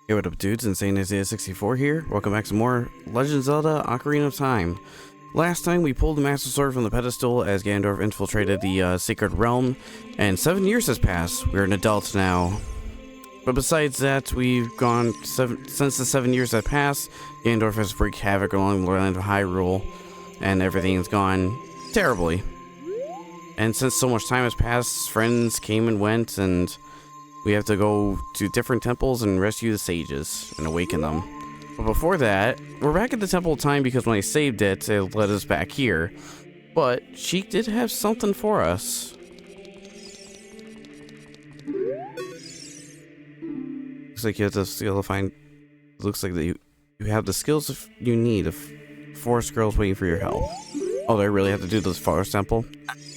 Hey, what up, dudes? Insane Isaiah 64 here. Welcome back to more Legend of Zelda Ocarina of Time. Last time we pulled the Master Sword from the pedestal as Ganondorf infiltrated the Sacred Realm, and 7 years has passed. We're an adult now. But besides that, we've gone since the 7 years have passed. Ganondorf has wreaked havoc along the land of Hyrule, and everything's gone terribly. And since so much time has passed, friends came and went, and we have to go to different temples and rescue the sages and awaken them. But before that, we're back at the Temple of Time because when I saved it, it led us back here. But she did have something for us. Looks like you have the skill to find. Looks like that you have the skills you need. If forest girls waiting for your help. Oh, do I really have to do this forest temple?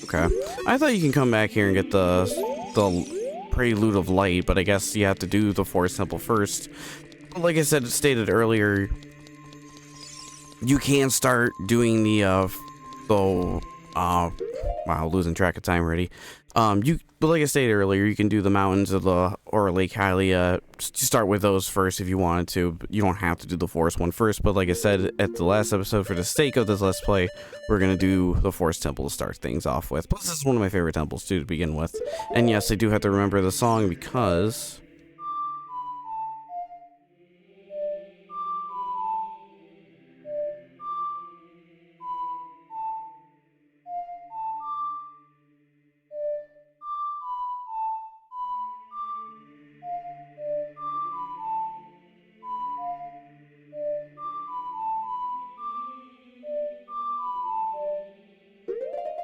Okay. I thought you can come back here and get the Prelude of Light, but I guess you have to do the forest temple first. Like I stated earlier, you can start doing wow, losing track of time already. But like I stated earlier, you can do the mountains of or Lake Hylia. Start with those first if you wanted to. But you don't have to do the forest one first. But like I said at the last episode, for the sake of this let's play, we're gonna do the forest temple to start things off with. Plus, this is one of my favorite temples too to begin with. And yes, I do have to remember the song because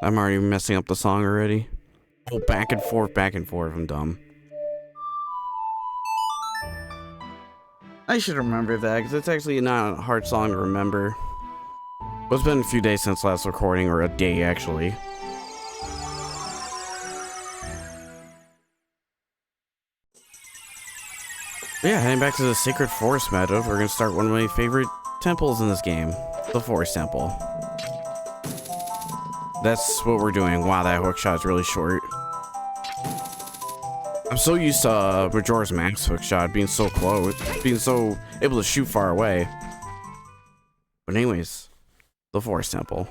I'm already messing up the song already. Oh, back and forth, I'm dumb. I should remember that, because it's actually not a hard song to remember. But it's been a few days since last recording, or a day, actually. But yeah, heading back to the Sacred Forest Meadow, we're going to start one of my favorite temples in this game. The Forest Temple. That's what we're doing. Wow, that hook shot is really short. I'm so used to Majora's Max hook shot being so close, being so able to shoot far away. But anyways, the Forest Temple.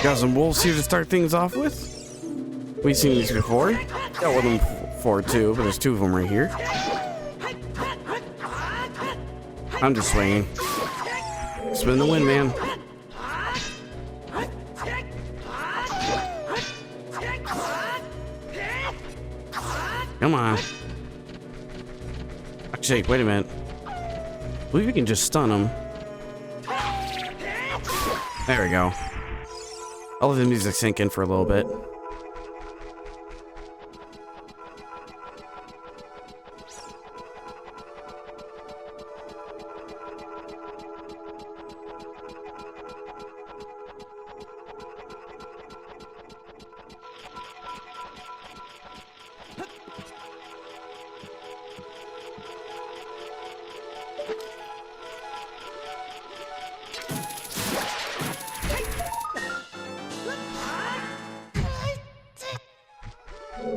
Got some wolves here to start things off with. We've seen these before. Got one of them before too, but there's two of them right here. I'm just swinging. Spin the wind, man. Come on. Actually, wait a minute. I believe we can just stun him. There we go. I'll let the music sink in for a little bit.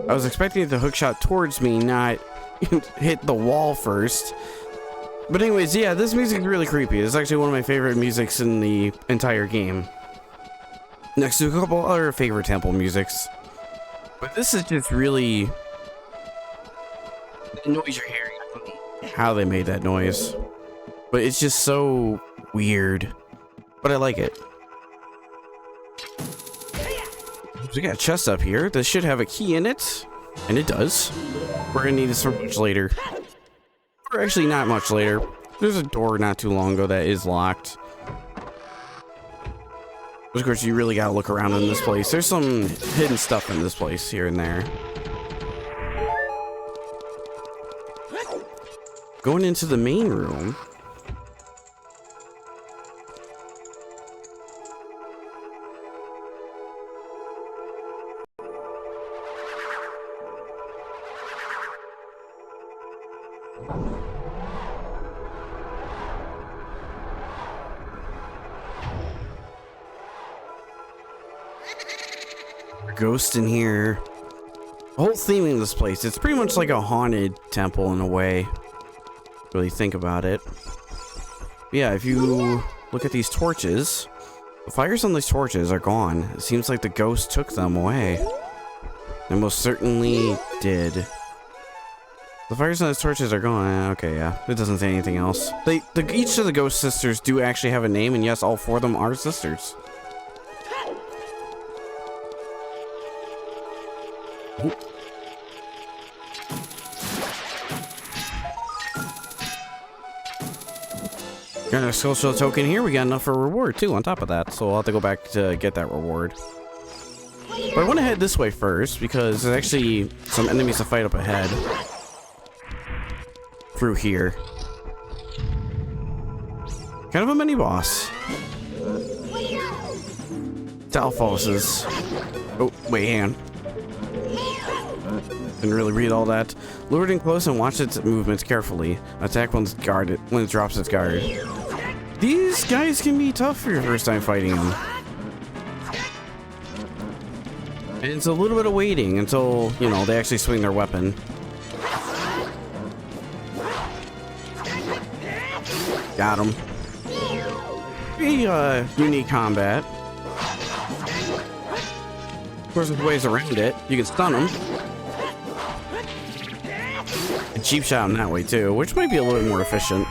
I was expecting the hook shot towards me, not hit the wall first. But anyways, yeah, this music is really creepy. It's actually one of my favorite musics in the entire game. Next to a couple other favorite temple musics. But this is just really... the noise you're hearing. I don't know how they made that noise. But it's just so weird. But I like it. We got a chest up here. This should have a key in it. And it does. We're gonna need this for much later. Or actually not much later. There's a door not too long ago that is locked. Of course, you really gotta look around in this place. There's some hidden stuff in this place here and there. Going into the main room. ghosts in here. The whole theming of this place, it's pretty much like a haunted temple in a way. Really think about it. Yeah, if you look at these torches, the fires on these torches are gone. It seems like the ghost took them away. They most certainly did. The fires on these torches are gone. Okay, yeah. It doesn't say anything else. Each of the ghost sisters do actually have a name, and yes, all 4 of them are sisters. Ooh. Got a social token here. We got enough for a reward too on top of that, so I'll have to go back to get that reward. But I want to head this way first because there's actually some enemies to fight up ahead. Through here. Kind of a mini boss. Dalphoses. Oh, wait, hang on. Didn't really read all that. Lure it in close and watch its movements carefully. Attack when it drops its guard. These guys can be tough for your first time fighting them. And it's a little bit of waiting until, you know, they actually swing their weapon. Got him. Pretty unique combat. Of course, there's ways around it. You can stun them. And cheap shot them that way too, which might be a little bit more efficient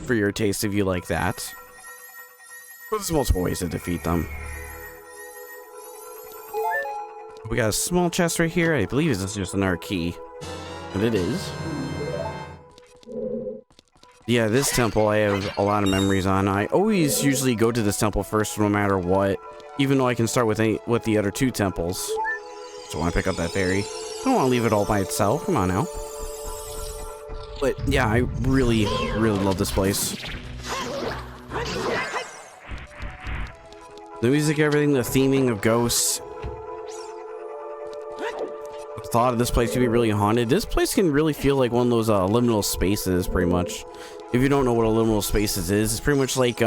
for your taste if you like that. But there's multiple ways to defeat them. We got a small chest right here. I believe this is just another key. And it is. Yeah, this temple I have a lot of memories on. I always usually go to this temple first no matter what. Even though I can start with the other 2 temples. So I want to pick up that fairy. I don't want to leave it all by itself. Come on now. But yeah, I really, really love this place. The music, everything, the theming of ghosts. The thought of this place could be really haunted. This place can really feel like one of those liminal spaces, pretty much. If you don't know what a liminal spaces is, it's pretty much like,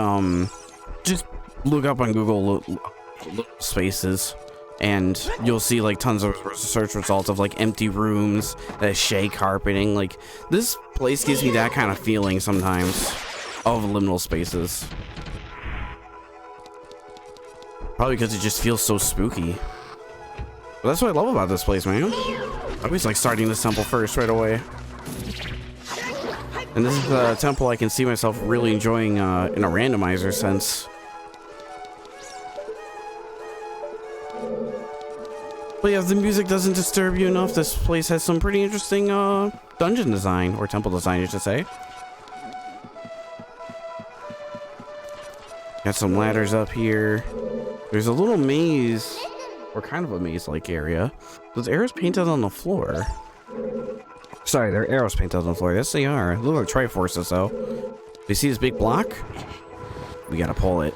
just look up on Google spaces. And you'll see like tons of search results of like empty rooms, shag carpeting. Like this place gives me that kind of feeling sometimes of liminal spaces. Probably because it just feels so spooky. But that's what I love about this place, man. I always like starting this temple first right away. And this is a temple I can see myself really enjoying in a randomizer sense. But yeah, if the music doesn't disturb you enough, this place has some pretty interesting dungeon design, or temple design, I should say. Got some ladders up here. There's a little maze, or kind of a maze-like area. Those arrows painted on the floor. Sorry, they're arrows painted on the floor. Yes, they are. They look like Triforces, though. Do you see this big block? We gotta pull it.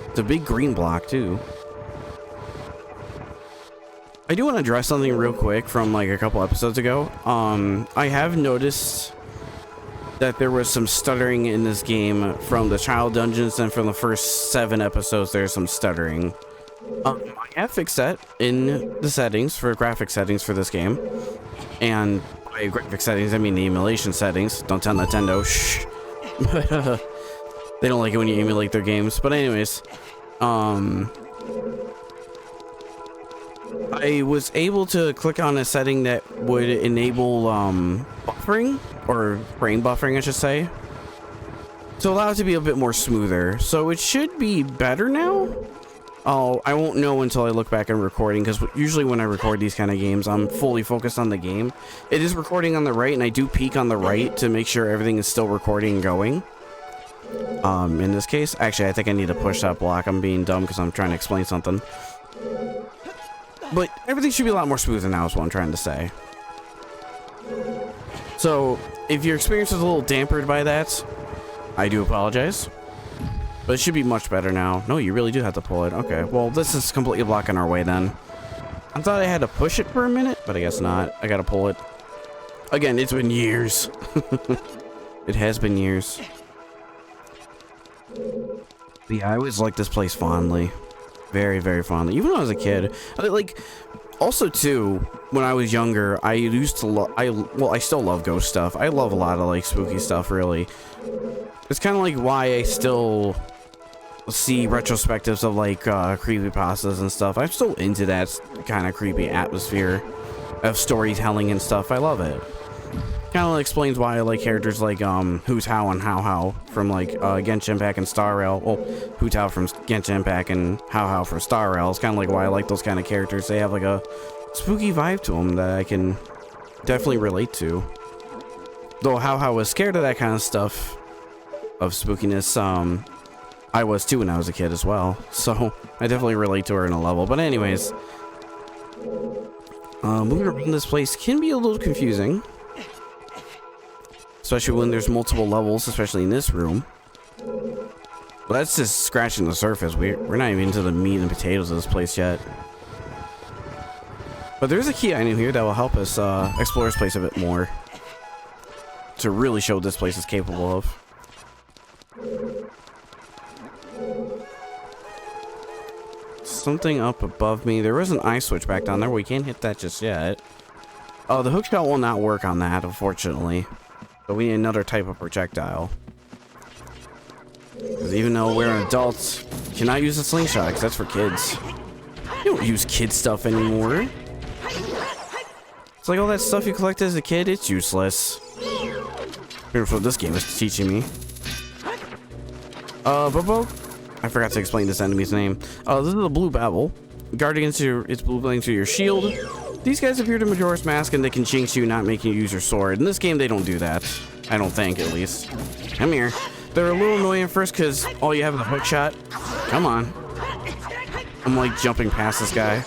It's a big green block, too. I do want to address something real quick from like a couple episodes ago. I have noticed that there was some stuttering in this game from the child dungeons, and from the first 7 episodes there's some stuttering. I have fixed that in the settings, for graphic settings for this game. And by graphic settings I mean the emulation settings. Don't tell Nintendo, shh. They don't like it when you emulate their games. But anyways, I was able to click on a setting that would enable buffering, or frame buffering I should say, to allow it to be a bit more smoother. So it should be better now. Oh, I won't know until I look back at recording, because usually when I record these kind of games I'm fully focused on the game. It is recording on the right, and I do peek on the right to make sure everything is still recording and going. In this case, actually I think I need to push that block. I'm being dumb because I'm trying to explain something. But everything should be a lot more smoother now is what I'm trying to say. So, if your experience is a little dampened by that, I do apologize. But it should be much better now. No, you really do have to pull it. Okay, well, this is completely blocking our way then. I thought I had to push it for a minute, but I guess not. I gotta pull it. Again, it's been years. It has been years. But yeah, I always liked this place fondly. very, very fondly. Even when I was a kid. Like, also, too, when I was younger, I used to well, I still love ghost stuff. I love a lot of, like, spooky stuff, really. It's kind of like why I still see retrospectives of, like, creepypastas and stuff. I'm still into that kind of creepy atmosphere of storytelling and stuff. I love it. Kind of explains why I like characters like Who's How and How from like Genshin Impact and Star Rail. Well, Who's How from Genshin Impact and How from Star Rail. It's kind of like why I like those kind of characters. They have like a spooky vibe to them that I can definitely relate to. Though How was scared of that kind of stuff, of spookiness. I was too when I was a kid as well. So I definitely relate to her in a level. But anyways, moving around this place can be a little confusing. Especially when there's multiple levels, especially in this room. But that's just scratching the surface. We're not even into the meat and potatoes of this place yet. But there's a key item here that will help us explore this place a bit more. To really show what this place is capable of. Something up above me. There is an eye switch back down there. We can't hit that just yet. Oh, the hook shot will not work on that, unfortunately. But we need another type of projectile. Because even though we're an adult, you cannot use a slingshot, because that's for kids. You don't use kid stuff anymore. It's like all that stuff you collected as a kid, it's useless. Here's what this game is teaching me. Bobo? I forgot to explain this enemy's name. This is a blue babble. Guard against its blue blade to your shield. These guys appear to Majora's Mask and they can jinx you, not making you use your sword. In this game, they don't do that. I don't think, at least. Come here. They're a little annoying first because all you have is a hook shot. Come on. I'm like jumping past this guy.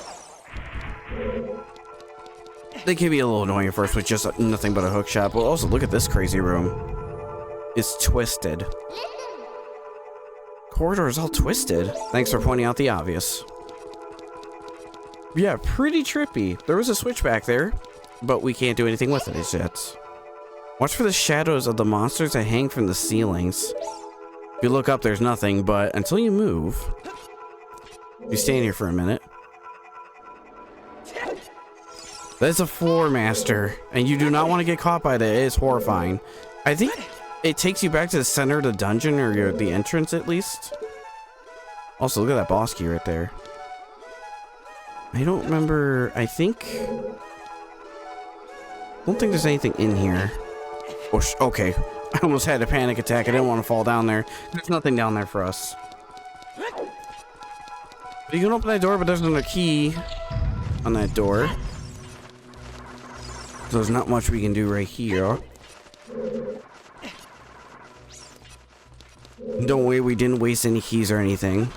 They can be a little annoying at first with just nothing but a hook shot. But also, look at this crazy room. It's twisted. Corridor is all twisted. Thanks for pointing out the obvious. Yeah, pretty trippy. There was a switch back there, but we can't do anything with it as yet. Watch for the shadows of the monsters that hang from the ceilings. If you look up, there's nothing, but until you move, you stand here for a minute. That's a floor master, and you do not want to get caught by that. It is horrifying. I think it takes you back to the center of the dungeon, or the entrance at least. Also, look at that boss key right there. I don't remember. I don't think there's anything in here. Oh, okay. I almost had a panic attack. I didn't want to fall down there. There's nothing down there for us. You can open that door, but there's another key on that door. So there's not much we can do right here. Don't worry, we didn't waste any keys or anything.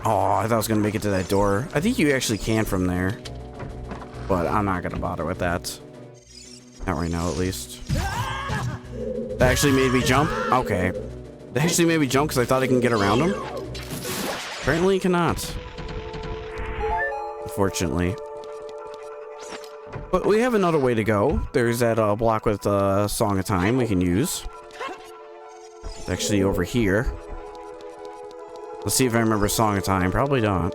Oh, I thought I was going to make it to that door. I think you actually can from there. But I'm not going to bother with that. Not right now, at least. That actually made me jump? Okay. That actually made me jump because I thought I can get around him. Apparently you cannot. Unfortunately. But we have another way to go. There's that block with Song of Time we can use. It's actually over here. Let's see if I remember Song of Time. Probably don't.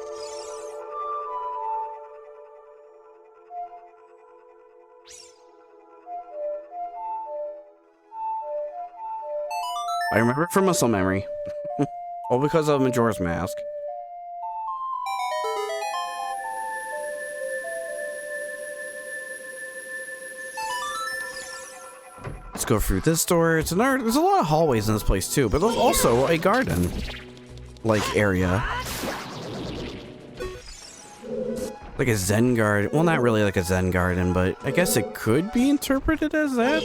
I remember it from muscle memory. All because of Majora's Mask. Let's go through this door. There's a lot of hallways in this place too, but there's also a garden like area. Like a Zen garden. Well, not really like a Zen garden, but I guess it could be interpreted as that.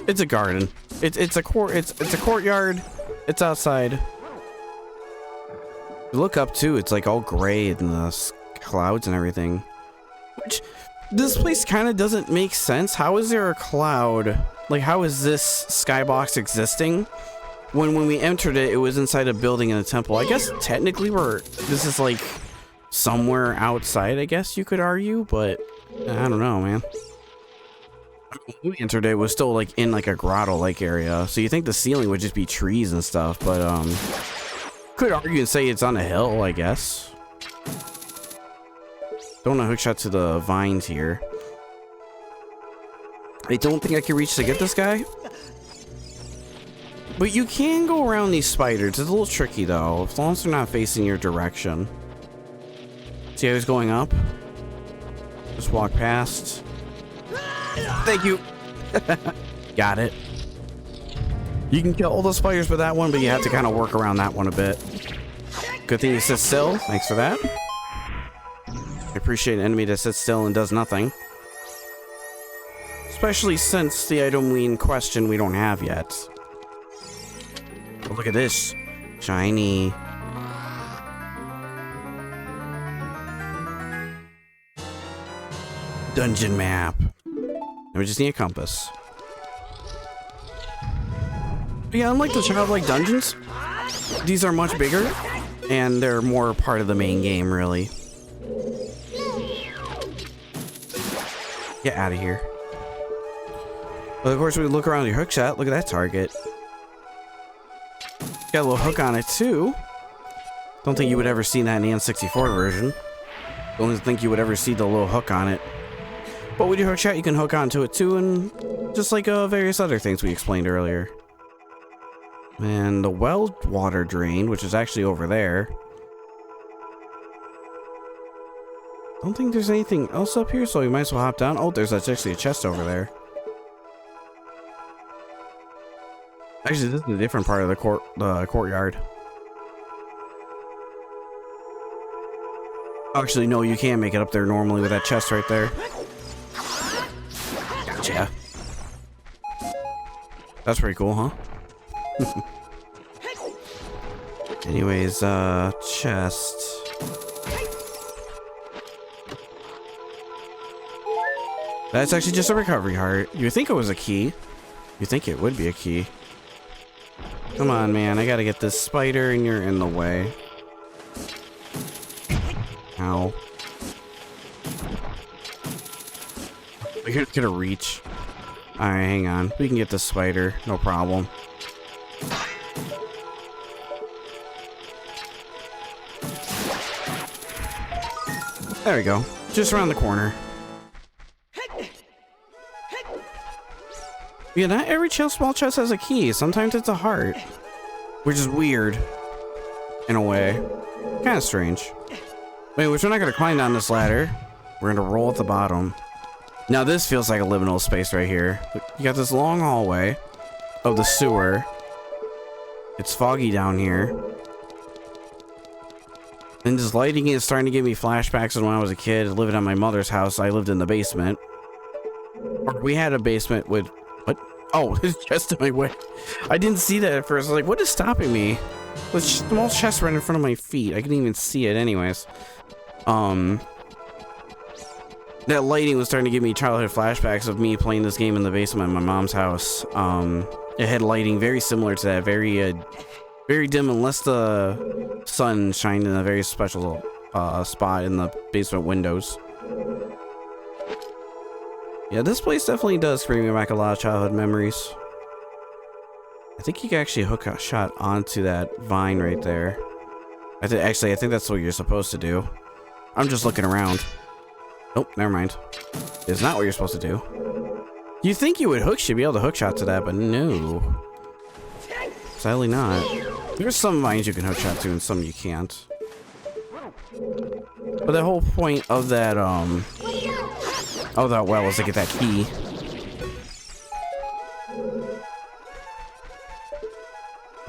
It's a garden. It's a courtyard. It's outside. You look up too, it's like all gray and the clouds and everything. Which this place kind of doesn't make sense. How is there a cloud? Like, how is this skybox existing? When we entered it, it was inside a building in a temple. I guess technically this is like somewhere outside, I guess you could argue, but I don't know, man. When we entered it was still like in like a grotto like area, so you think the ceiling would just be trees and stuff, but Could argue and say it's on a hill, I guess. Don't want to hookshot to the vines here. I don't think I can reach to get this guy. But you can go around these spiders. It's a little tricky though, as long as they're not facing your direction. See how he's going up? Just walk past. Thank you. Got it. You can kill all the spiders with that one, but you have to kind of work around that one a bit. Good thing he sits still. Thanks for that. I appreciate an enemy that sits still and does nothing. Especially since the item we in question we don't have yet. Oh, look at this. Shiny. Dungeon map. Now we just need a compass. But yeah, unlike the childlike dungeons, these are much bigger and they're more part of the main game, really. Get out of here. But of course, we look around your hook shot. Look at that target. Got a little hook on it too. Don't think you would ever see that in the N64 version. Don't think you would ever see the little hook on it. But with your hook shot, you can hook onto it too, and just like various other things we explained earlier. And the well water drain, which is actually over there. Don't think there's anything else up here, so we might as well hop down. Oh, there's actually a chest over there. Actually, this is a different part of the courtyard. Actually, no, you can't make it up there normally with that chest right there. Gotcha. That's pretty cool, huh? Anyways, chest. That's actually just a recovery heart. You think it was a key. You think it would be a key. Come on, man. I gotta get this spider and you're in the way. Ow. We're gonna reach. Alright, hang on. We can get this spider. No problem. There we go. Just around the corner. Yeah, not every small chest has a key. Sometimes it's a heart. Which is weird. In a way. Kind of strange. Wait, which we're not going to climb down this ladder. We're going to roll at the bottom. Now this feels like a liminal space right here. You got this long hallway of the sewer. It's foggy down here. And this lighting is starting to give me flashbacks of when I was a kid living at my mother's house. I lived in the basement. Or we had a basement with... What? Oh, it's just in my way. I didn't see that at first. I was like, what is stopping me? The small chest right in front of my feet. I couldn't even see it anyways. That lighting was starting to give me childhood flashbacks of me playing this game in the basement of my mom's house. It had lighting very similar to that. Very dim unless the sun shined in a very special spot in the basement windows. Yeah, this place definitely does bring me back a lot of childhood memories. I think you can actually hook a shot onto that vine right there. I think that's what you're supposed to do. I'm just looking around. Nope, never mind. It's not what you're supposed to do. You think you would should be able to hook shot to that, but no. Sadly not. There's some vines you can hook shot to and some you can't. But the whole point of that, well is to get that key.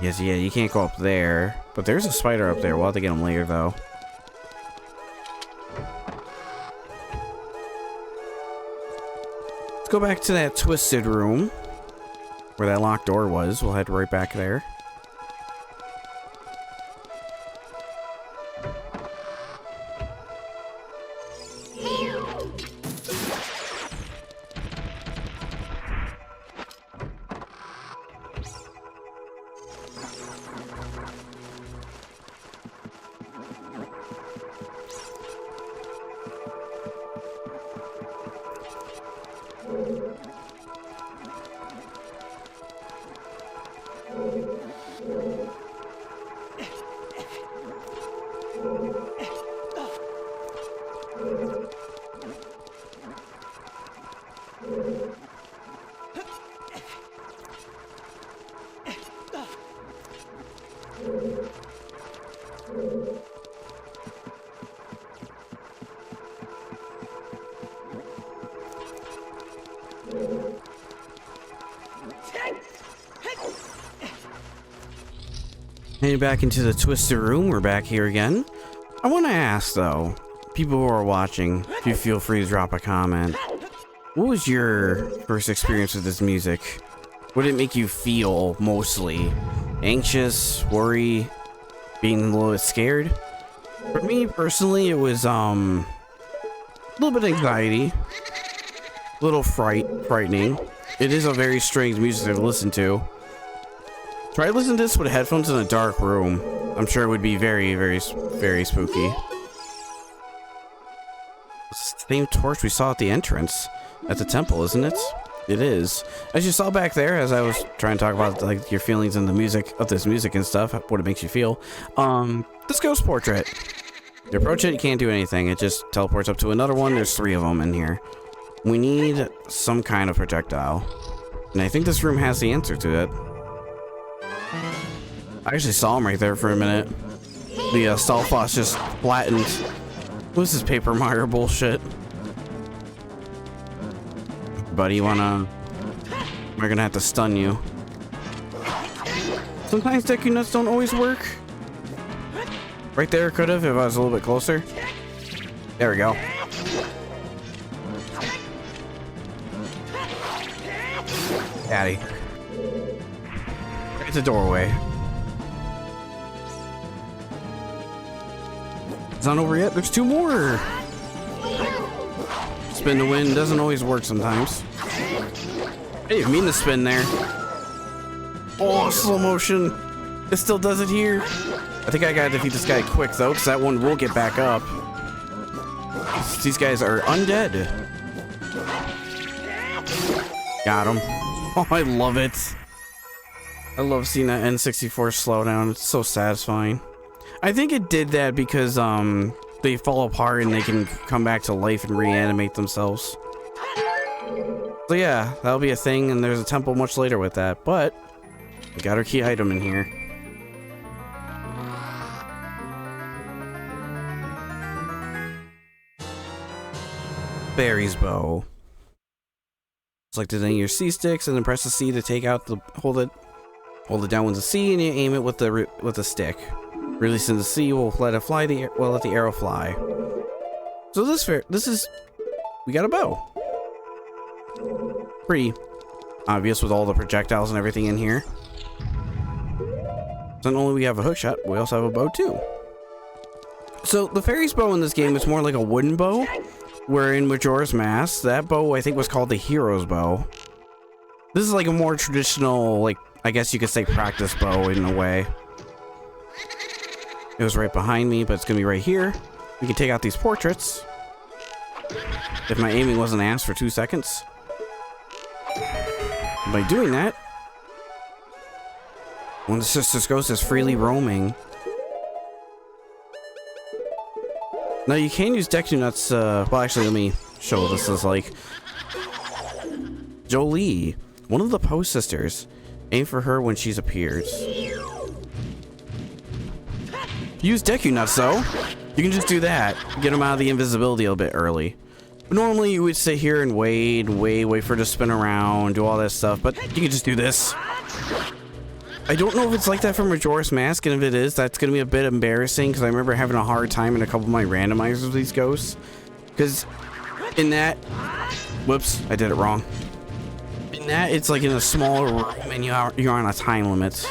Yes, yeah, you can't go up there. But there's a spider up there. We'll have to get him later, though. Let's go back to that twisted room. Where that locked door was. We'll head right back there. Heading back into the twisted room, we're back here again. I want to ask though, people who are watching, if you feel free to drop a comment. What was your first experience with this music? What did it make you feel mostly? Anxious, worry, being a little bit scared? For me personally, it was a little bit of anxiety, a little frightening. It is a very strange music to listen to. Try listening to this with headphones in a dark room. I'm sure it would be very, very, very spooky. It's the same torch we saw at the entrance at the temple, isn't it? It is. As you saw back there, as I was trying to talk about like your feelings in the music of this music and stuff, what it makes you feel. This ghost portrait. You approach it, you can't do anything. It just teleports up to another one. There's 3 of them in here. We need some kind of projectile, and I think this room has the answer to it. I actually saw him right there for a minute. The Stalfoss just flattened. What's this Paper Mario bullshit? Buddy, we're gonna have to stun you. Sometimes Deku Nuts don't always work. Right there could have if I was a little bit closer. There we go. Daddy. It's a doorway. It's not over yet. There's 2 more. Spin to win doesn't always work sometimes. I didn't mean to spin there. Oh, slow motion. It still does it here. I think I gotta defeat this guy quick though, because that one will get back up. These guys are undead. Got him. Oh, I love it. I love seeing that N64 slow down. It's so satisfying. I think it did that because they fall apart and they can come back to life and reanimate themselves. So yeah, that'll be a thing, and there's a temple much later with that, but we got our key item in here. Barry's bow. Select it on your C sticks and then press the C to take out the hold it down with the C and you aim it with the stick. Releasing the C will let it fly let the arrow fly. So this is we got a bow. Pretty obvious with all the projectiles and everything in here. So not only we have a hook shot, we also have a bow too. So the fairy's bow in this game is more like a wooden bow, where in Majora's Mask, that bow I think was called the hero's bow. This is like a more traditional, like I guess you could say practice bow in a way. It was right behind me, but it's gonna be right here. We can take out these portraits. If my aiming wasn't asked for 2 seconds. By doing that, when the Sister's Ghost is freely roaming. Now you can use Deku Nuts, well actually let me show what this is like. Jolie, one of the Poe sisters. Aim for her when she's appears. Use Deku Nuts though. You can just do that. Get them out of the invisibility a little bit early. But normally you would sit here and wait for it to spin around, do all that stuff, but you can just do this. I don't know if it's like that for Majora's Mask, and if it is, that's gonna be a bit embarrassing because I remember having a hard time in a couple of my randomizers with these ghosts. Because in that, whoops, I did it wrong. In that, it's like in a smaller room and you're on a time limit.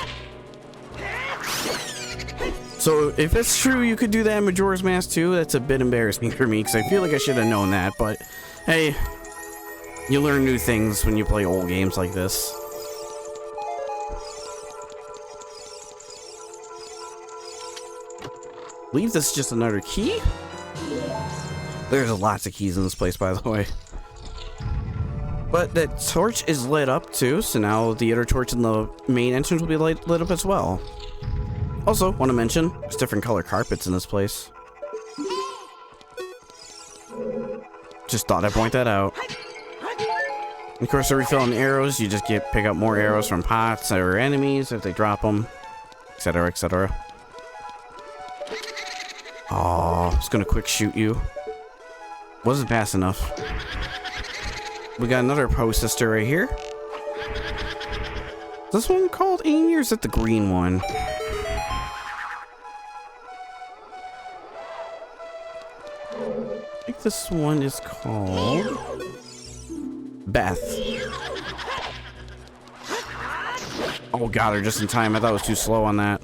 So if it's true you could do that in Majora's Mask too, that's a bit embarrassing for me because I feel like I should have known that, but hey, you learn new things when you play old games like this. I believe this is just another key. There's lots of keys in this place, by the way. But the torch is lit up too, so now the other torch in the main entrance will be lit up as well. Also, want to mention, there's different color carpets in this place. Just thought I'd point that out. Of course, to refill on arrows, you just pick up more arrows from pots or enemies if they drop them, etc., etc. Oh, I was gonna quick shoot you. Wasn't fast enough. We got another post sister right here. This one called Amy, or is it the green one? I think this one is called Beth. Oh, got her just in time. I thought it was too slow on that.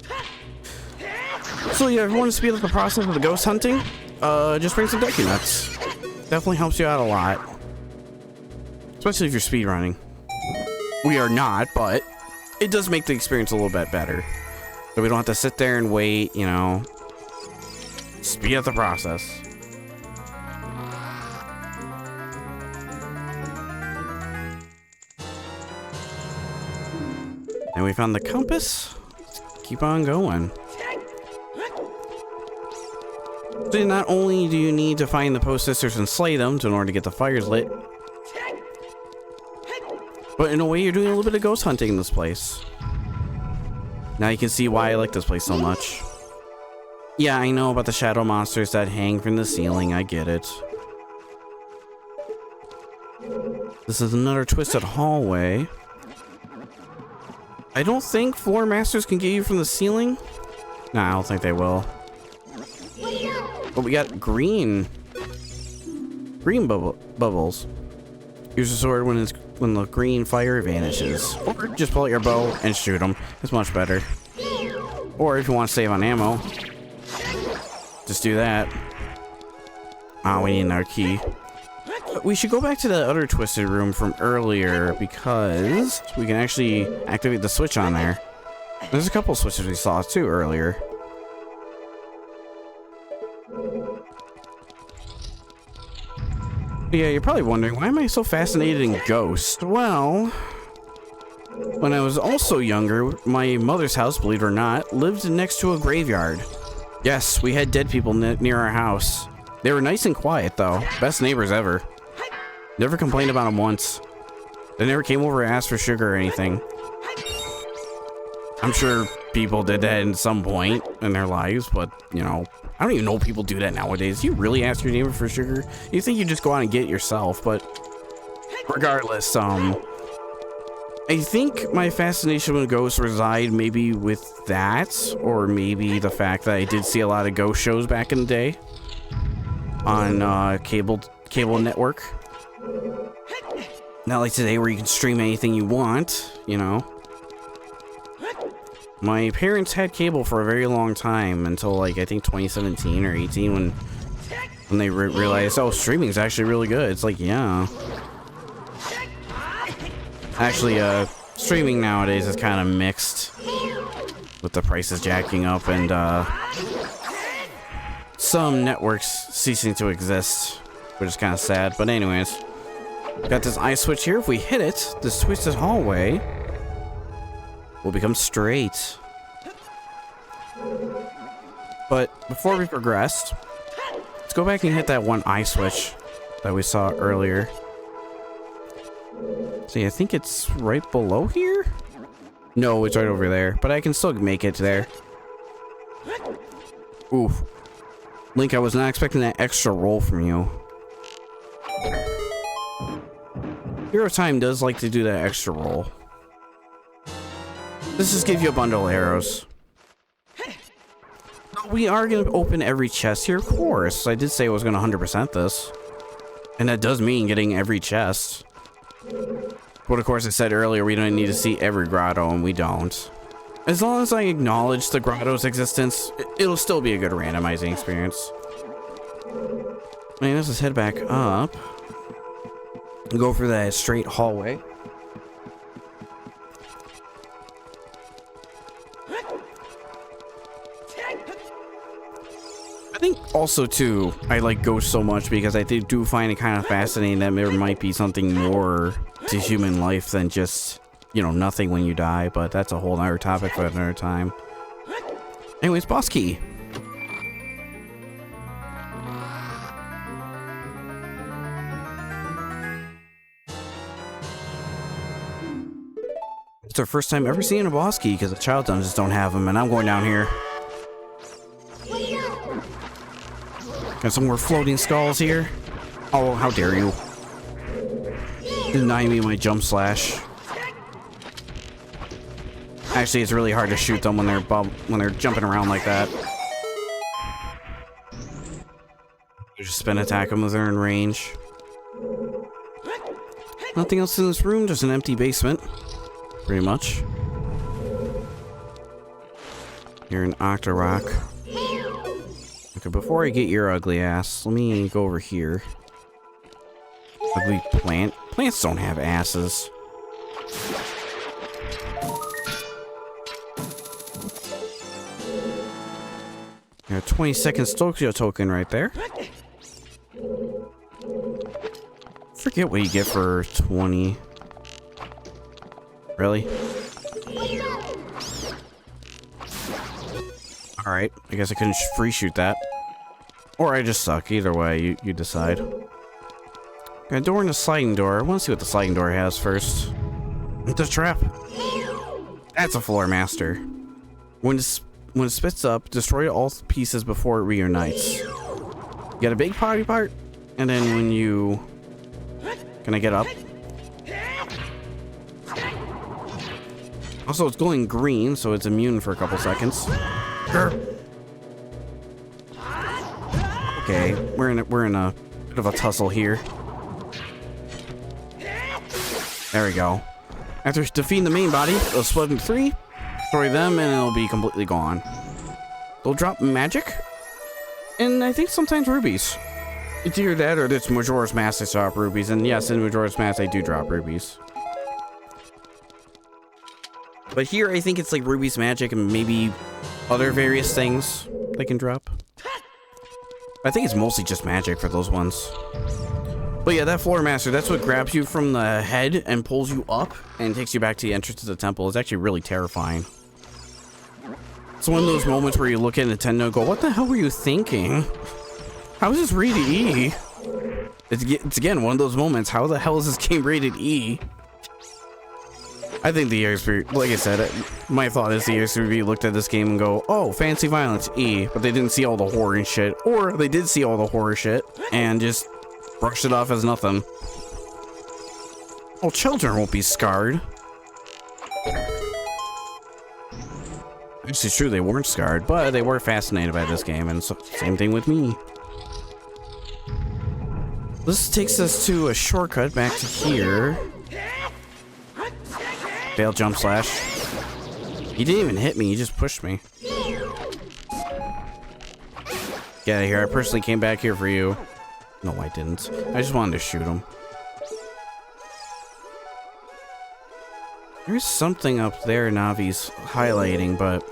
So yeah, if you want to speed up the process of the ghost hunting, just bring some deku nuts. Definitely helps you out a lot. Especially if you're speedrunning. We are not, but it does make the experience a little bit better. So we don't have to sit there and wait, you know. Speed up the process. And we found the compass. Let's keep on going. So not only do you need to find the post sisters and slay them in order to get the fires lit, but in a way you're doing a little bit of ghost hunting in this place. Now you can see why I like this place so much. Yeah, I know about the shadow monsters that hang from the ceiling, I get it. This is another twisted hallway. I don't think floor masters can get you from the ceiling. Nah, I don't think they will. But we got green bubbles. Use the sword when the green fire vanishes, or just pull out your bow and shoot them. It's much better. Or if you want to save on ammo, just do that. Ah, we need another key. We should go back to the other twisted room from earlier because we can actually activate the switch on there. There's a couple switches we saw too earlier. Yeah, you're probably wondering, why am I so fascinated in ghosts? Well, when I was also younger, my mother's house, believe it or not, lived next to a graveyard. Yes, we had dead people near our house. They were nice and quiet, though. Best neighbors ever. Never complained about them once. They never came over and asked for sugar or anything. I'm sure people did that at some point in their lives, but, you know, I don't even know if people do that nowadays. You really ask your neighbor for sugar? You think you just go out and get it yourself, but regardless, I think my fascination with ghosts reside maybe with that, or maybe the fact that I did see a lot of ghost shows back in the day on cable network. Not like today where you can stream anything you want, you know. My parents had cable for a very long time until like I think 2017 or 18 when they realized, oh, streaming is actually really good. It's like, yeah. Actually, streaming nowadays is kind of mixed with the prices jacking up and some networks ceasing to exist, which is kind of sad. But anyways, got this eye switch here. If we hit it, this twisted hallway will become straight. But before we progressed, let's go back and hit that one eye switch that we saw earlier. See, I think it's right below here? No, it's right over there, but I can still make it there. Oof. Link, I was not expecting that extra roll from you. Hero Time does like to do that extra roll. Let's just give you a bundle of arrows. We are going to open every chest here, of course. I did say I was going to 100% this. And that does mean getting every chest. But of course, I said earlier, we don't need to see every grotto, and we don't. As long as I acknowledge the grotto's existence, it'll still be a good randomizing experience. Man, let's just head back up. And go for that straight hallway. I think also too, I like ghosts so much because I do find it kind of fascinating that there might be something more to human life than just, you know, nothing when you die, but that's a whole other topic for another time. Anyways, boss key. It's our first time ever seeing a boss key because the child dungeons don't have them, and I'm going down here. Got some more floating skulls here. Oh, how dare you. deny me my jump slash. Actually, it's really hard to shoot them when they're jumping around like that. You just spin attack them as they're in range. Nothing else in this room, just an empty basement. Pretty much. You're an Octorok. Okay, before I get your ugly ass, let me go over here. Ugly plant. Plants don't have asses. Got a 20-second Stokio token right there. Forget what you get for 20. Really? Alright, I guess I couldn't free shoot that. Or I just suck. Either way, you decide. Got a door and a sliding door. I want to see what the sliding door has first. The trap. That's a floor master. When it spits up, destroy all pieces before it reunites. You got a big body part, and then when you... Can I get up? Also, it's glowing green, so it's immune for a couple seconds. Okay, we're in a bit of a tussle here. There we go. After defeating the main body, it'll split into 3, destroy them, and it'll be completely gone. They'll drop magic, and I think sometimes rubies. It's either that or it's Majora's Mask they drop rubies, and yes, in Majora's Mask they do drop rubies. But here I think it's like rubies, magic, and maybe other various things they can drop. I think it's mostly just magic for those ones. But yeah, that floor master, that's what grabs you from the head and pulls you up and takes you back to the entrance to the temple. It's actually really terrifying. It's one of those moments where you look at Nintendo and go, what the hell were you thinking? How is this rated E? It's again one of those moments, how the hell is this game rated E? I think the EXP, like I said, my thought is the EXP looked at this game and go, oh, fancy violence, E, but they didn't see all the horror and shit, or they did see all the horror shit and just brushed it off as nothing. Well, children won't be scarred. Actually, it's true, they weren't scarred, but they were fascinated by this game, and so, same thing with me. This takes us to a shortcut back to here. Failed jump slash. He didn't even hit me, he just pushed me. Get out of here, I personally came back here for you. No, I didn't. I just wanted to shoot him. There's something up there Navi's highlighting, but...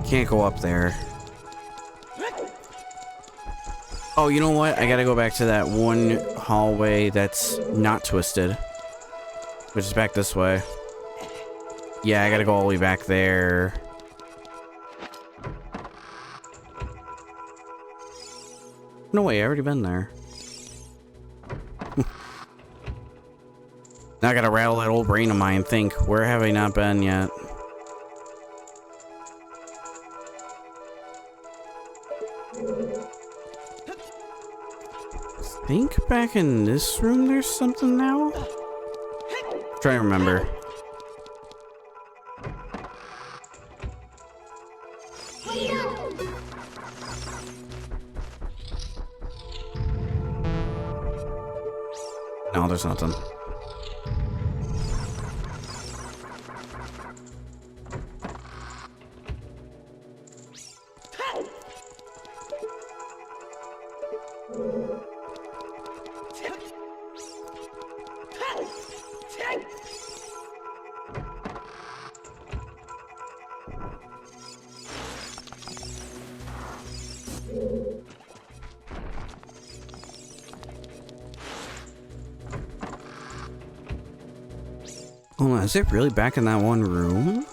Can't go up there. Oh, you know what? I gotta go back to that one hallway that's not twisted. Which is back this way. Yeah, I gotta go all the way back there. No way, I already been there. Now I gotta rattle that old brain of mine and think, where have I not been yet? I think back in this room there's something now? Try to remember. No, there's nothing. Hold on, is it really back in that one room?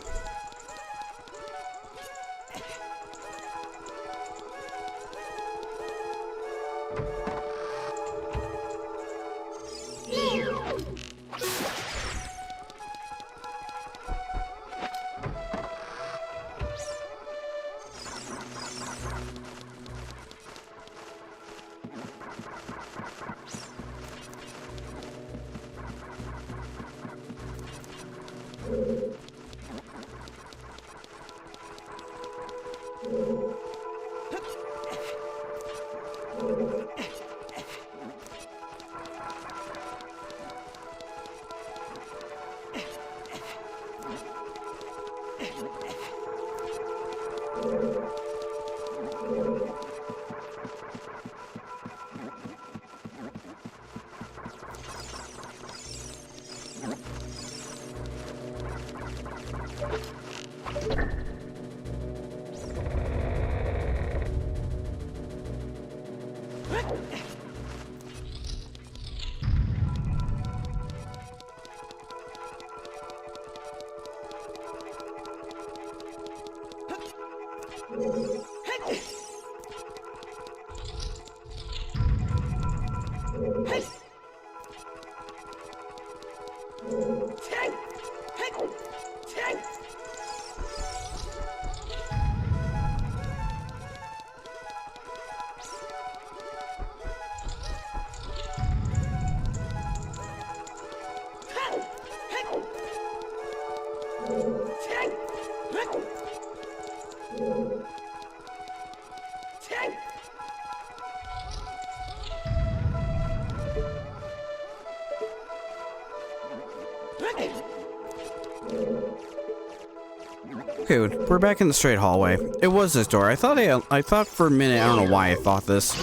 Okay, we're back in the straight hallway. It was this door. I thought for a minute, I don't know why I thought this.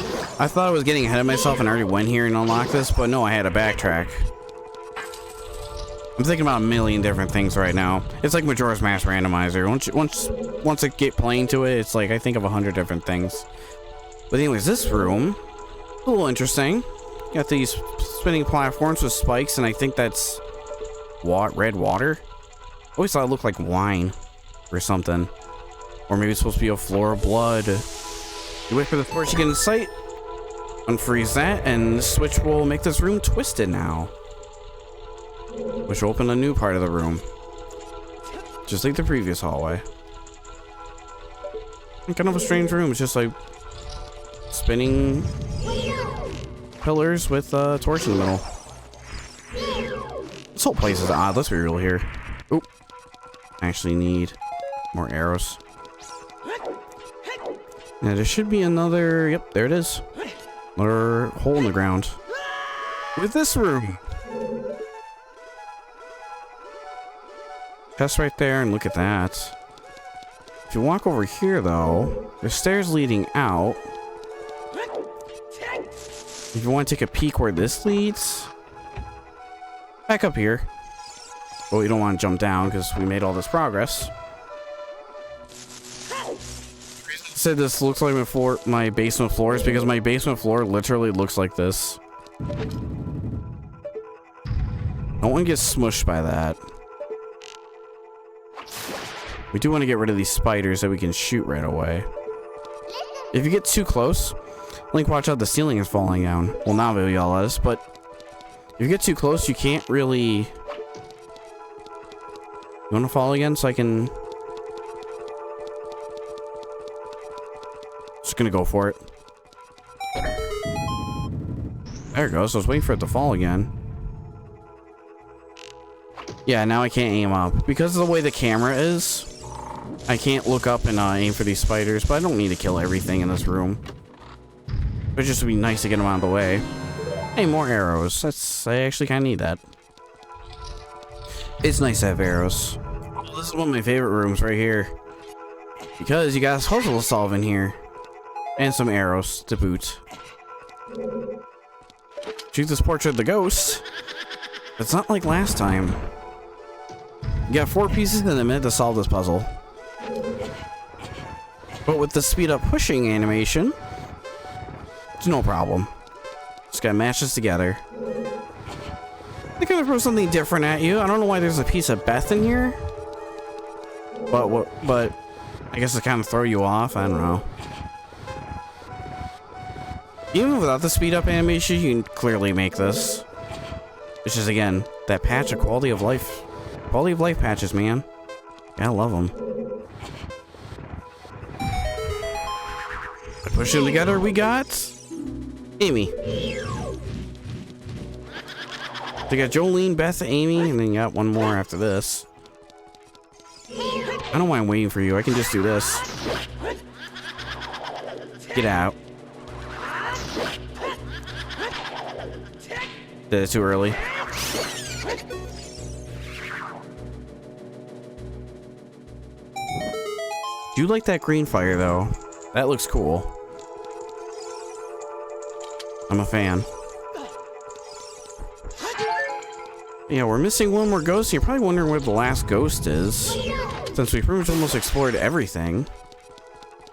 I thought I was getting ahead of myself and I already went here and unlocked this, but no, I had to backtrack. I'm thinking about a million different things right now. It's like Majora's Mask Randomizer. Once I get playing to it, it's like I think of 100 different things. But anyways, this room, a little interesting. Got these spinning platforms with spikes, and I think that's red water. Always thought it looked like wine or something. Or maybe it's supposed to be a floor of blood. You wait for the torch to get in sight, unfreeze that, and the switch will make this room twisted now. Which will open a new part of the room. Just like the previous hallway. Kind of a strange room. It's just like spinning pillars with a torch in the middle. This whole place is odd. Let's be real here. Oop. I actually need more arrows. Yeah, there should be another. Yep, there it is. Another hole in the ground. Look at this room. Chest right there, and look at that. If you walk over here, though, there's stairs leading out. If you want to take a peek where this leads, back up here. But we don't want to jump down because we made all this progress. I said this looks like my basement floor is because my basement floor literally looks like this. No one gets smushed by that. We do want to get rid of these spiders that we can shoot right away. If you get too close, Link, watch out, the ceiling is falling down. Well, now they'll yell at us, but if you get too close, you can't really... You want to fall again so I can... Just gonna go for it. There it goes. I was waiting for it to fall again. Yeah, now I can't aim up. Because of the way the camera is, I can't look up and aim for these spiders, but I don't need to kill everything in this room. It just would be nice to get them out of the way. Hey, more arrows. I actually kind of need that. It's nice to have arrows. Oh, this is one of my favorite rooms right here. Because you got a puzzle to solve in here. And some arrows to boot. Shoot this portrait of the ghost. It's not like last time. You got 4 pieces in a minute to solve this puzzle. But with the speed up pushing animation, it's no problem. Just gotta match this together. They're gonna throw something different at you. I don't know why there's a piece of Beth in here. But I guess to kind of throw you off. I don't know. Even without the speed up animation, you can clearly make this. It's just, again, that patch of quality of life. Quality of life patches, man. Gotta love them. I push them together, we got Amy. They got Jolene, Beth, Amy, and then you got one more after this. I don't know why I'm waiting for you. I can just do this. Get out. Did it too early. Do you like that green fire though? That looks cool. I'm a fan. Yeah, we're missing one more ghost. You're probably wondering where the last ghost is, since we pretty much almost explored everything.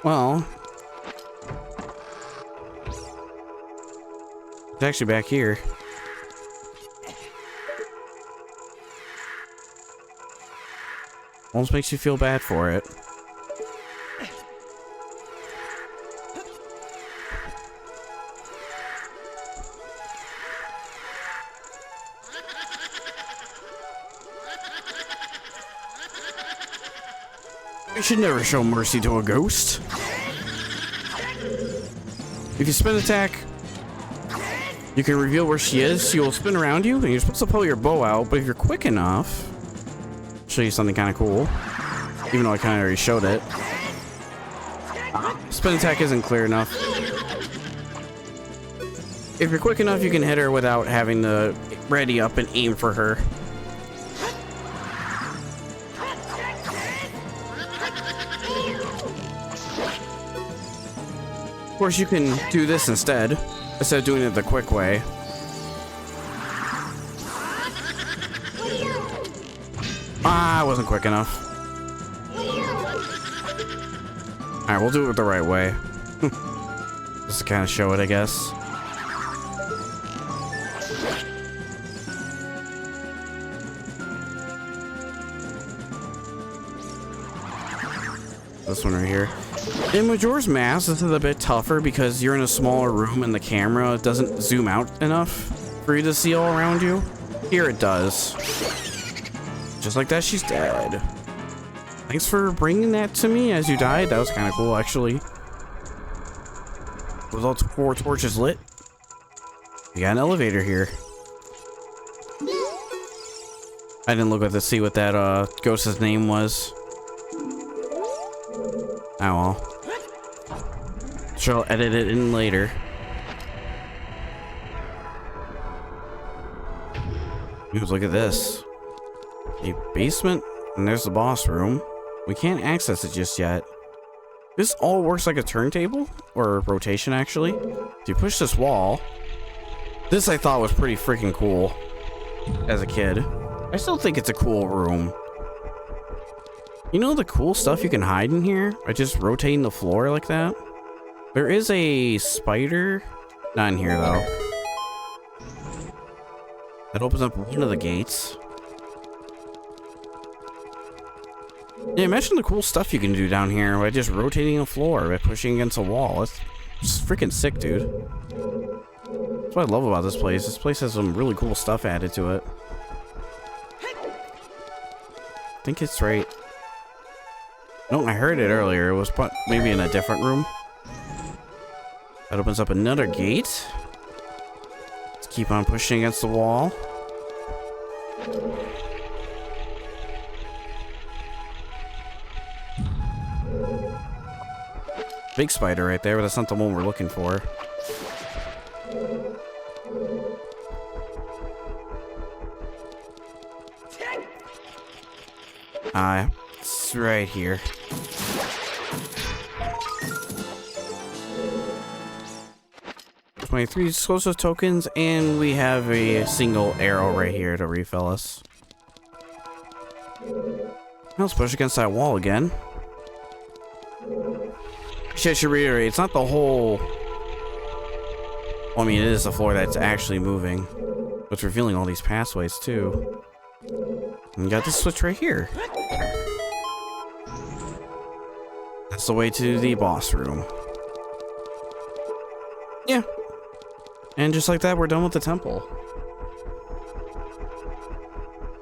Well, It's actually back here. Almost makes you feel bad for it. You should never show mercy to a ghost. If you spin attack, you can reveal where she is. She will spin around you, and you're supposed to pull your bow out. But if you're quick enough, I'll show you something kind of cool. Even though I kind of already showed it. Spin attack isn't clear enough. If you're quick enough, you can hit her without having to ready up and aim for her. Of course, you can do this instead of doing it the quick way. Ah, I wasn't quick enough. Alright, we'll do it the right way. Just to kind of show it, I guess. This one right here. In Majora's Mask, this is a bit tougher because you're in a smaller room and the camera doesn't zoom out enough for you to see all around you. Here it does. Just like that, she's dead. Thanks for bringing that to me as you died. That was kind of cool, actually. With all 4 torches lit. We got an elevator here. I didn't look at to see what that ghost's name was. Oh well. Sure, I'll edit it in later. Look at this. A basement, and there's the boss room. We can't access it just yet. This all works like a turntable, or rotation actually. If you push this wall, this I thought was pretty freaking cool as a kid. I still think it's a cool room. You know the cool stuff you can hide in here by just rotating the floor like that? There is a spider, not in here though. That opens up one of the gates. Yeah, imagine the cool stuff you can do down here by just rotating the floor by pushing against a wall. It's just freaking sick, dude. That's what I love about this place. This place has some really cool stuff added to it. I think it's right. No, I heard it earlier. It was maybe in a different room. That opens up another gate. Let's keep on pushing against the wall. Big spider right there, but that's not the one we're looking for. It's right here. Three exclusive tokens, and we have a single arrow right here to refill us. Let's push against that wall again. I should reiterate, it's not the whole... Well, I mean, it is the floor that's actually moving. But it's revealing all these pathways, too. And you got this switch right here. That's the way to the boss room. Yeah. And just like that, we're done with the temple.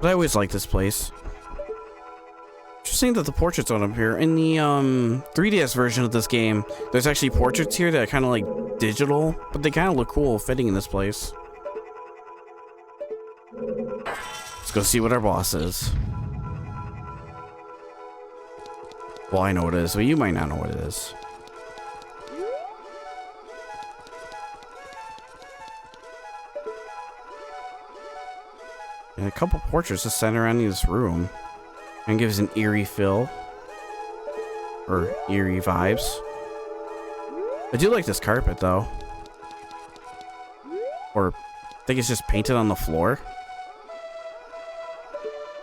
But I always like this place. Interesting that the portraits don't appear. In the 3DS version of this game, there's actually portraits here that are kind of like digital, but they kind of look cool fitting in this place. Let's go see what our boss is. Well, I know what it is, but you might not know what it is. And a couple portraits just center around this room. And gives an eerie feel. Or eerie vibes. I do like this carpet though. Or I think it's just painted on the floor.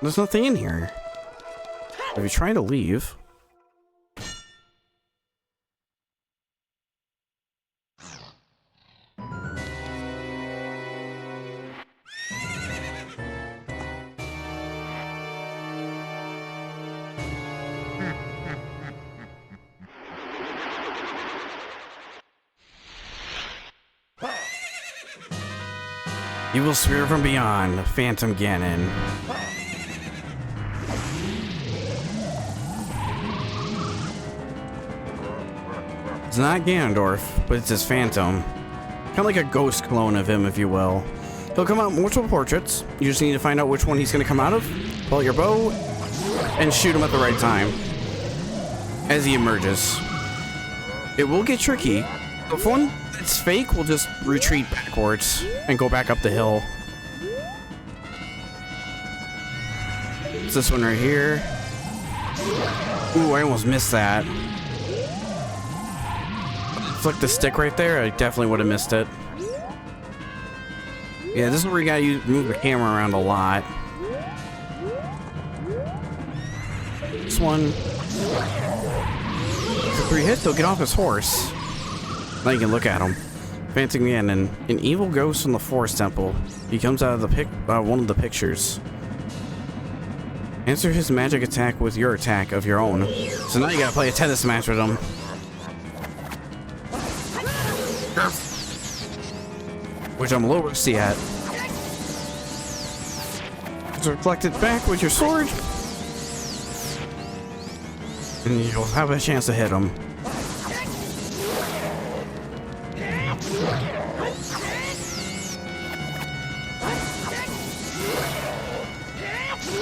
There's nothing in here. If you try to leave. Evil spirit from beyond, Phantom Ganon. It's not Ganondorf, but it's his phantom. Kind of like a ghost clone of him, if you will. He'll come out in multiple portraits. You just need to find out which one he's going to come out of, pull out your bow, and shoot him at the right time as he emerges. It will get tricky. The one that's fake will just retreat backwards and go back up the hill. It's this one right here. Ooh, I almost missed that. Flick the stick right there, I definitely would have missed it. Yeah, this is where you gotta move the camera around a lot. This one. For 3 hits, he'll get off his horse. Now you can look at him. Phantom Ganon, an evil ghost from the Forest Temple. He comes out of the one of the pictures. Answer his magic attack with your attack of your own. So now you gotta play a tennis match with him. Which I'm a little rusty at. Just reflect it back with your sword. And you'll have a chance to hit him.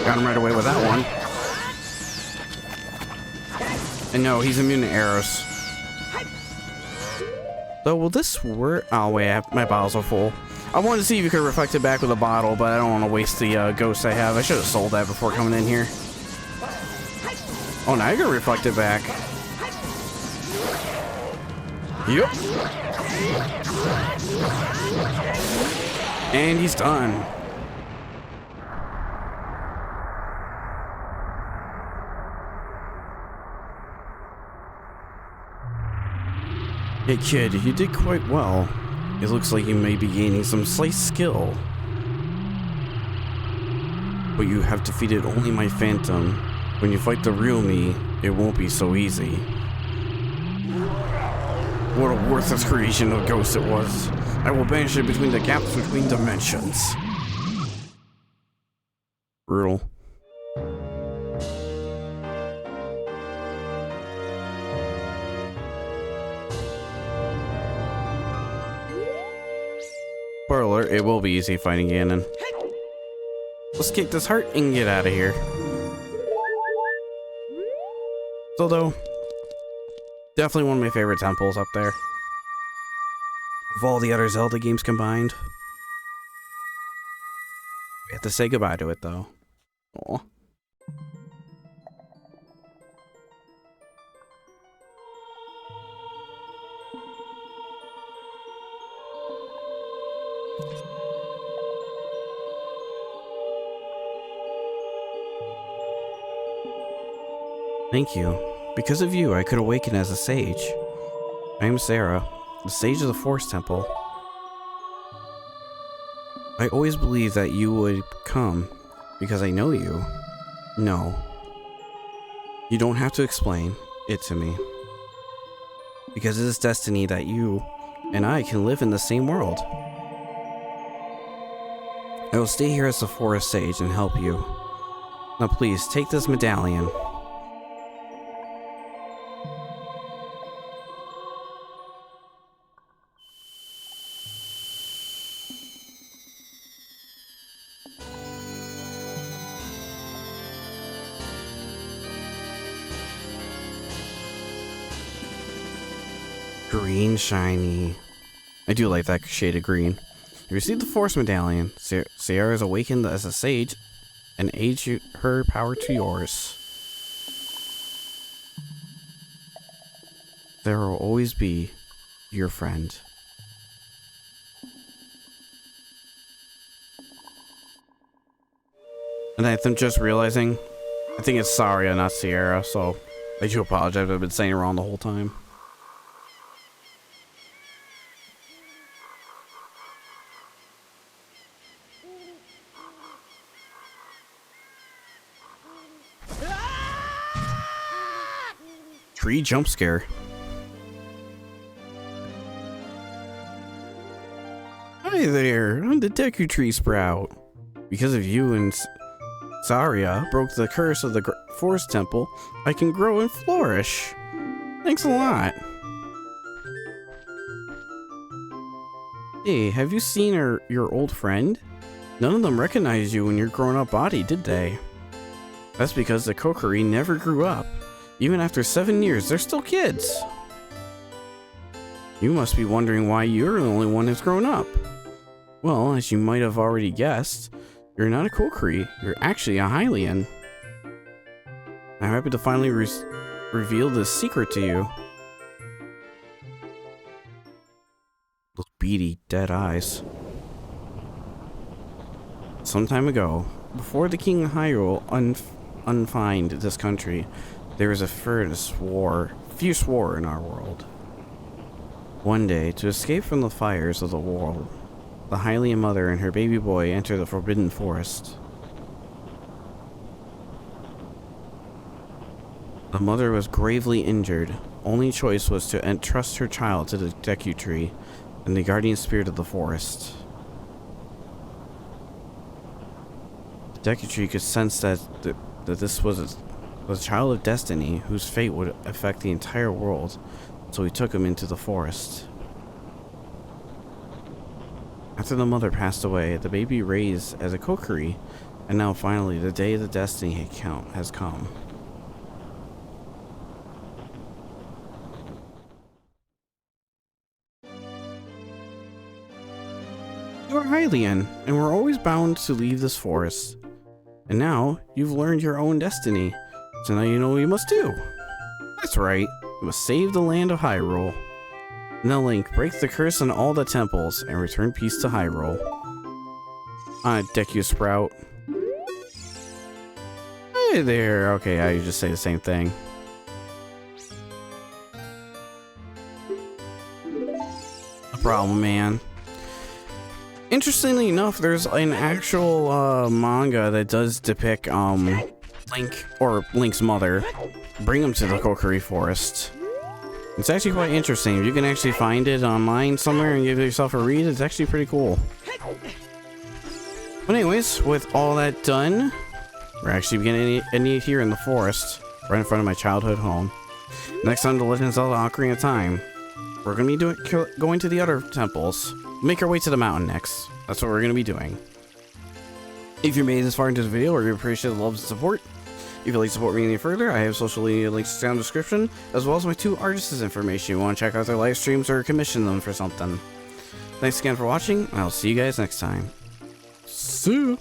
Got him right away with that one. And no, he's immune to arrows. So will this work? Oh wait, my bottles are full. I wanted to see if you could reflect it back with a bottle, but I don't want to waste the ghost I have. I should have sold that before coming in here. Oh, now you're gonna reflect it back. Yep. And he's done. Hey kid, you did quite well. It looks like you may be gaining some slight skill. But you have defeated only my phantom. When you fight the real me, it won't be so easy. What a worthless creation of ghost it was. I will banish it between the gaps between dimensions. Brutal. Spoiler alert, it will be easy fighting Ganon. Let's kick this heart and get out of here. Although, definitely one of my favorite temples up there. Of all the other Zelda games combined. We have to say goodbye to it though. Aw. Thank you. Because of you, I could awaken as a sage. I am Sarah, the sage of the Forest Temple. I always believed that you would come, because I know you. No. You don't have to explain it to me. Because it is destiny that you and I can live in the same world. I will stay here as the Forest Sage and help you. Now please, take this medallion. Green shiny. I do like that shade of green. You received the Force Medallion. Sierra is awakened as a sage and aids her power to yours. There will always be your friend. And I'm just realizing, I think it's Saria, not Sierra, so I do apologize. I've been saying it wrong the whole time. Tree jump scare. Hi there, I'm the Deku Tree Sprout. Because of you and Zarya broke the curse of the Forest Temple, I can grow and flourish. Thanks a lot. Hey, have you seen your old friend? None of them recognized you in your grown-up body, did they? That's because the Kokiri never grew up. Even after 7 years, they're still kids. You must be wondering why you're the only one who's grown up. Well, as you might have already guessed, you're not a Kokiri, you're actually a Hylian. I'm happy to finally reveal this secret to you. Those beady, dead eyes. Some time ago, before the King of Hyrule unfined this country, there was a fierce war in our world. One day, to escape from the fires of the world, the Hylian mother and her baby boy enter the Forbidden Forest. The mother was gravely injured. Only choice was to entrust her child to the Deku Tree and the guardian spirit of the forest. The Deku Tree could sense that this was a child of destiny whose fate would affect the entire world, so he took him into the forest. After the mother passed away, the baby raised as a Kokiri, and now finally the day of the destiny has come. You're Hylian, and we're always bound to leave this forest. And now, you've learned your own destiny, so now you know what you must do. That's right, you must save the land of Hyrule. Now Link, break the curse on all the temples, and return peace to Hyrule. Deku Sprout. Hey there, okay, I just say the same thing. No problem, man. Interestingly enough, there's an actual manga that does depict Link, or Link's mother, bring him to the Kokiri Forest. It's actually quite interesting. You can actually find it online somewhere and give yourself a read. It's actually pretty cool. But anyways, with all that done, we're actually beginning to end it here in the forest, right in front of my childhood home. Next on The Legend of Zelda Ocarina of Time, we're going to be going to the other temples. Make our way to the mountain next. That's what we're going to be doing. If you made it this far into the video, I really appreciate the love and support. If you'd like to support me any further, I have social media links down in the description, as well as my 2 artists' information. You want to check out their live streams or commission them for something. Thanks again for watching, and I'll see you guys next time. See ya!